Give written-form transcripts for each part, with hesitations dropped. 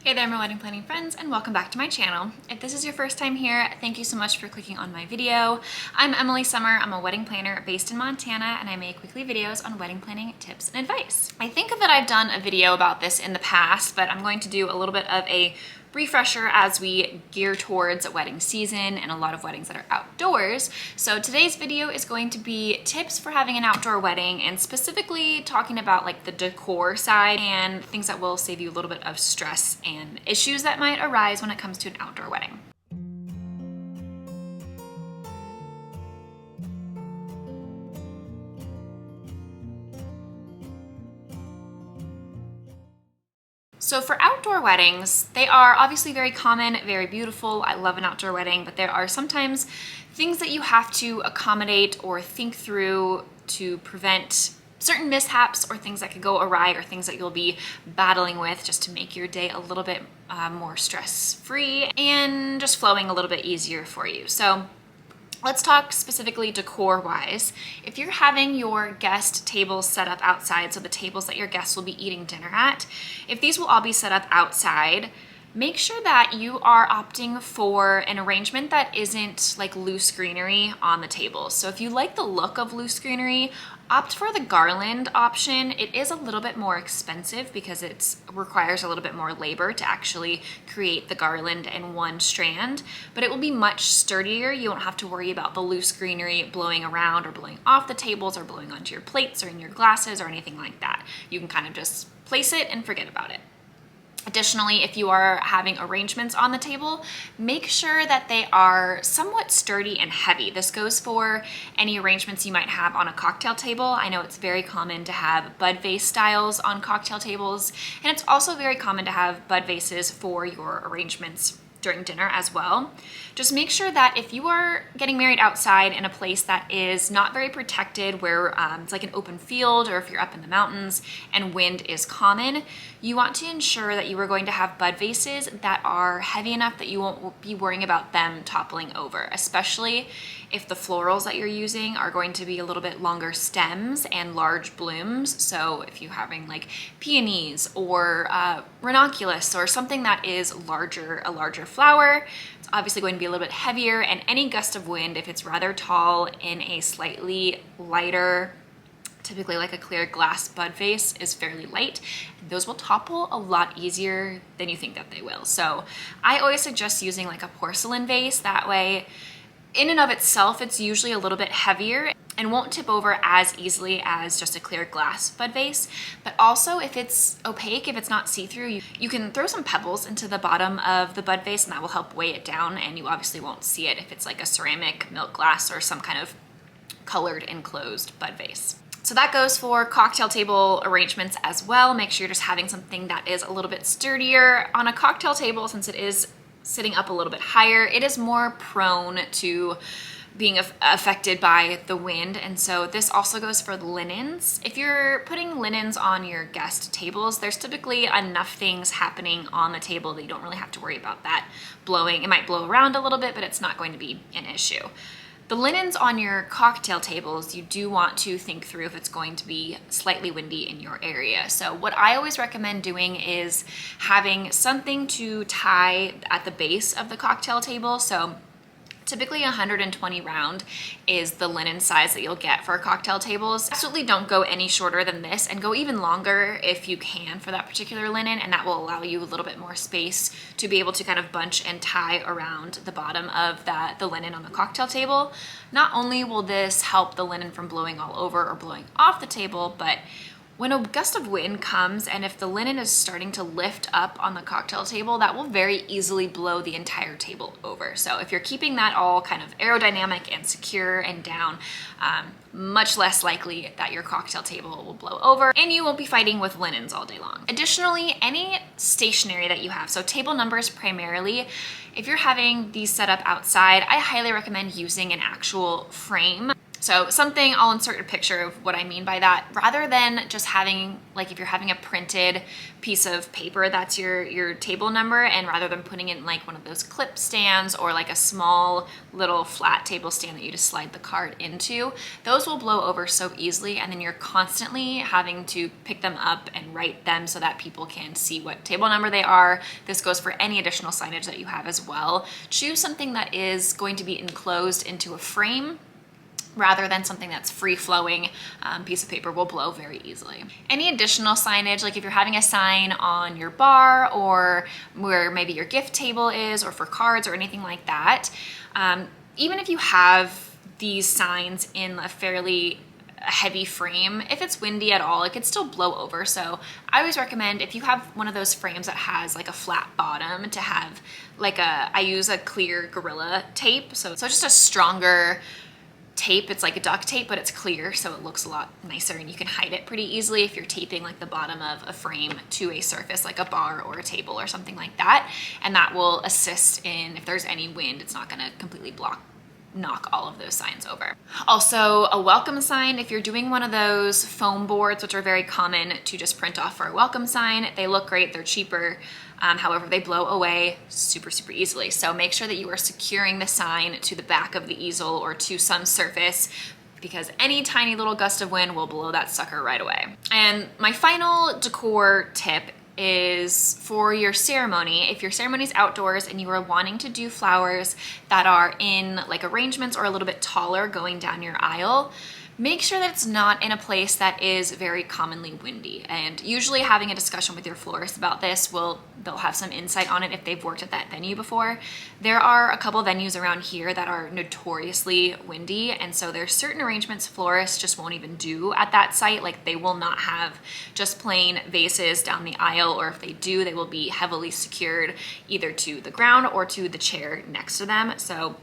Hey there, my wedding planning friends, and welcome back to my channel. If this is your first time here, thank you so much for clicking on my video. I'm Emily Summer. I'm a wedding planner based in Montana, and I make weekly videos on wedding planning tips and advice. I think that I've done a video about this in the past, but I'm going to do a little bit of a refresher as we gear towards wedding season and a lot of weddings that are outdoors. So today's video is going to be tips for having an outdoor wedding, and specifically talking about like the decor side and things that will save you a little bit of stress and issues that might arise when it comes to an outdoor wedding. So for outdoor weddings, they are obviously very common, very beautiful. I love an outdoor wedding, but there are sometimes things that you have to accommodate or think through to prevent certain mishaps or things that could go awry or things that you'll be battling with, just to make your day a little bit more stress-free and just flowing a little bit easier for you. So let's talk specifically decor-wise. If you're having your guest tables set up outside, so the tables that your guests will be eating dinner at, if these will all be set up outside, make sure that you are opting for an arrangement that isn't like loose greenery on the tables. So if you like the look of loose greenery, opt for the garland option. It is a little bit more expensive because it requires a little bit more labor to actually create the garland in one strand, but it will be much sturdier. You won't have to worry about the loose greenery blowing around or blowing off the tables or blowing onto your plates or in your glasses or anything like that. You can kind of just place it and forget about it. Additionally, if you are having arrangements on the table, make sure that they are somewhat sturdy and heavy. This goes for any arrangements you might have on a cocktail table. I know it's very common to have bud vase styles on cocktail tables, and it's also very common to have bud vases for your arrangements during dinner as well. Just make sure that if you are getting married outside in a place that is not very protected, where it's like an open field, or if you're up in the mountains and wind is common, you want to ensure that you are going to have bud vases that are heavy enough that you won't be worrying about them toppling over, especially if the florals that you're using are going to be a little bit longer stems and large blooms. So if you're having like peonies or ranunculus or something that is a larger flower, it's obviously going to be a little bit heavier, and any gust of wind, if it's rather tall in a slightly lighter, typically like a clear glass bud vase, is fairly light. Those will topple a lot easier than you think that they will. So I always suggest using like a porcelain vase. That way, in and of itself, it's usually a little bit heavier and won't tip over as easily as just a clear glass bud vase. But also, if it's opaque, if it's not see-through, you can throw some pebbles into the bottom of the bud vase, and that will help weigh it down, and you obviously won't see it if it's like a ceramic, milk glass, or some kind of colored enclosed bud vase. So that goes for cocktail table arrangements as well. Make sure you're just having something that is a little bit sturdier. On a cocktail table, since it is sitting up a little bit higher, it is more prone to being affected by the wind. And so this also goes for the linens. If you're putting linens on your guest tables, there's typically enough things happening on the table that you don't really have to worry about that blowing. It might blow around a little bit, but it's not going to be an issue. The linens on your cocktail tables, you do want to think through if it's going to be slightly windy in your area. So what I always recommend doing is having something to tie at the base of the cocktail table. So typically 120 round is the linen size that you'll get for cocktail tables. Absolutely don't go any shorter than this, and go even longer if you can for that particular linen, and that will allow you a little bit more space to be able to kind of bunch and tie around the bottom of the linen on the cocktail table. Not only will this help the linen from blowing all over or blowing off the table, but when a gust of wind comes, and if the linen is starting to lift up on the cocktail table, that will very easily blow the entire table over. So if you're keeping that all kind of aerodynamic and secure and down, much less likely that your cocktail table will blow over, and you won't be fighting with linens all day long. Additionally, any stationery that you have, so table numbers primarily, if you're having these set up outside, I highly recommend using an actual frame. So something, I'll insert a picture of what I mean by that. Rather than just having, like if you're having a printed piece of paper, that's your table number, and rather than putting it in like one of those clip stands or like a small little flat table stand that you just slide the card into, those will blow over so easily, and then you're constantly having to pick them up and write them so that people can see what table number they are. This goes for any additional signage that you have as well. Choose something that is going to be enclosed into a frame rather than something that's free-flowing. Piece of paper will blow very easily. Any additional signage, like if you're having a sign on your bar or where maybe your gift table is, or for cards or anything like that, even if you have these signs in a fairly heavy frame, if it's windy at all, it could still blow over. So I always recommend, if you have one of those frames that has like a flat bottom, to have like I use a clear Gorilla tape. So just a stronger tape. It's like a duct tape, but it's clear, so it looks a lot nicer, and you can hide it pretty easily if you're taping like the bottom of a frame to a surface like a bar or a table or something like that. And that will assist in, if there's any wind, it's not gonna completely knock all of those signs over. Also, a welcome sign. If you're doing one of those foam boards, which are very common to just print off for a welcome sign, they look great, they're cheaper. However, they blow away super easily. So make sure that you are securing the sign to the back of the easel or to some surface, because any tiny little gust of wind will blow that sucker right away. And my final decor tip is for your ceremony. If your ceremony's outdoors and you are wanting to do flowers that are in like arrangements or a little bit taller going down your aisle, make sure that it's not in a place that is very commonly windy. And usually having a discussion with your florist about this, they'll have some insight on it if they've worked at that venue before. There are a couple venues around here that are notoriously windy, and so there's certain arrangements florists just won't even do at that site. Like they will not have just plain vases down the aisle, or if they do, they will be heavily secured either to the ground or to the chair next to them. So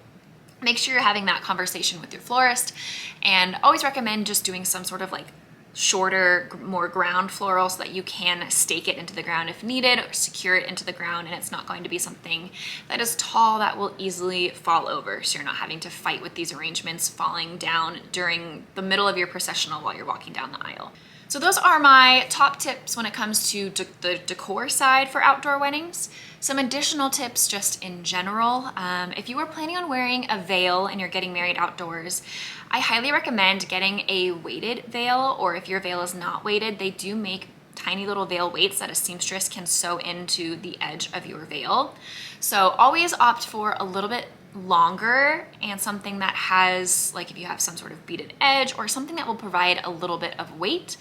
make sure you're having that conversation with your florist, and always recommend just doing some sort of like shorter, more ground floral so that you can stake it into the ground if needed, or secure it into the ground, and it's not going to be something that is tall that will easily fall over, so you're not having to fight with these arrangements falling down during the middle of your processional while you're walking down the aisle. So those are my top tips when it comes to the decor side for outdoor weddings. Some additional tips just in general. If you are planning on wearing a veil and you're getting married outdoors, I highly recommend getting a weighted veil, or if your veil is not weighted, they do make tiny little veil weights that a seamstress can sew into the edge of your veil. So always opt for a little bit longer and something that has, like if you have some sort of beaded edge or something that will provide a little bit of weight,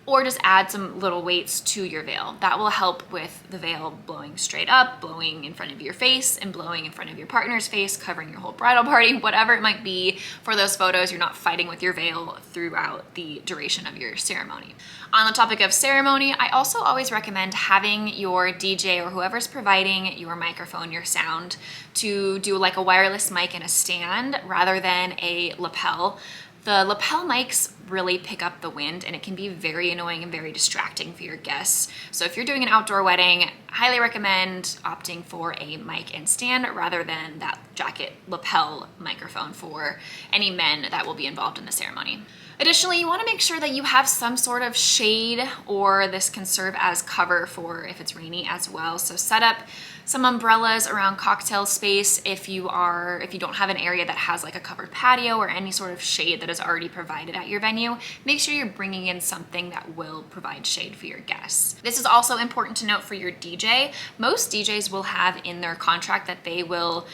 or just add some little weights to your veil. That will help with the veil blowing straight up, blowing in front of your face, and blowing in front of your partner's face, covering your whole bridal party, whatever it might be. For those photos, you're not fighting with your veil throughout the duration of your ceremony. On the topic of ceremony, I also always recommend having your DJ or whoever's providing your microphone, your sound, to do like a wireless mic and a stand rather than a lapel. The lapel mics really pick up the wind, and it can be very annoying and very distracting for your guests. So if you're doing an outdoor wedding, highly recommend opting for a mic and stand rather than that jacket lapel microphone for any men that will be involved in the ceremony. Additionally, you want to make sure that you have some sort of shade, or this can serve as cover for if it's rainy as well. So set up some umbrellas around cocktail space if you don't have an area that has like a covered patio or any sort of shade that is already provided at your venue. Make sure you're bringing in something that will provide shade for your guests. This is also important to note for your DJ. Most DJs will have in their contract that they will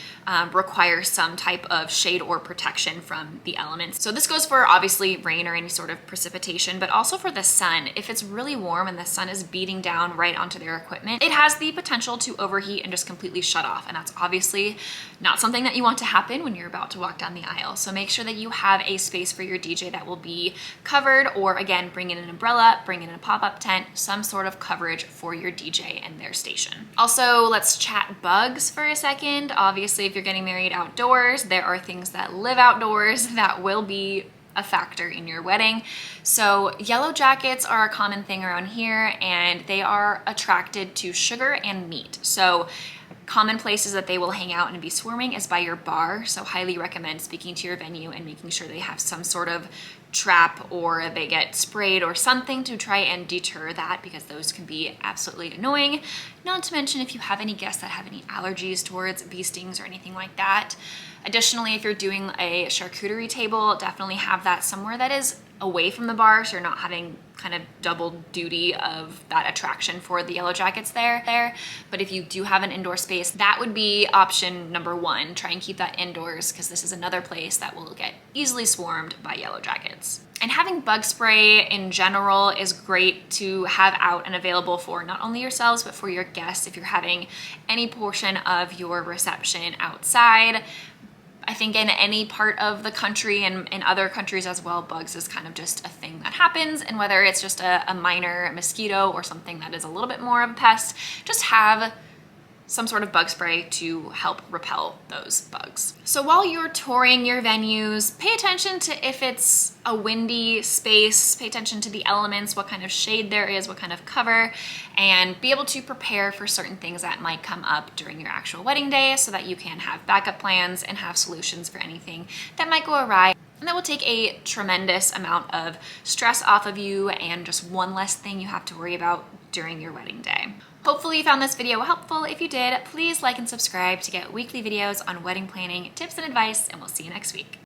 require some type of shade or protection from the elements. So this goes for obviously rain or any sort of precipitation, but also for the sun. If it's really warm and the sun is beating down right onto their equipment, it has the potential to overheat and just completely shut off. And that's obviously not something that you want to happen when you're about to walk down the aisle. So make sure that you have a space for your DJ that will be covered, or again, bring in an umbrella, bring in a pop-up tent, some sort of coverage for your DJ and their station. Also, let's chat bugs for a second. Obviously, if you're getting married outdoors, there are things that live outdoors that will be a factor in your wedding. So yellow jackets are a common thing around here, and they are attracted to sugar and meat. So Common places that they will hang out and be swarming is by your bar, so highly recommend speaking to your venue and making sure they have some sort of trap or they get sprayed or something to try and deter that, because those can be absolutely annoying. Not to mention if you have any guests that have any allergies towards bee stings or anything like that. Additionally, if you're doing a charcuterie table, definitely have that somewhere that is away from the bar, so you're not having kind of double duty of that attraction for the yellow jackets there. But if you do have an indoor space, that would be option number one. Try and keep that indoors, because this is another place that will get easily swarmed by yellow jackets. And having bug spray in general is great to have out and available for not only yourselves, but for your guests if you're having any portion of your reception outside. I think in any part of the country and in other countries as well, bugs is kind of just a thing that happens. And whether it's just a minor mosquito or something that is a little bit more of a pest, just have some sort of bug spray to help repel those bugs. So while you're touring your venues, pay attention to if it's a windy space, pay attention to the elements, what kind of shade there is, what kind of cover, and be able to prepare for certain things that might come up during your actual wedding day so that you can have backup plans and have solutions for anything that might go awry. And that will take a tremendous amount of stress off of you and just one less thing you have to worry about during your wedding day. Hopefully you found this video helpful. If you did, please like and subscribe to get weekly videos on wedding planning, tips and advice, and we'll see you next week.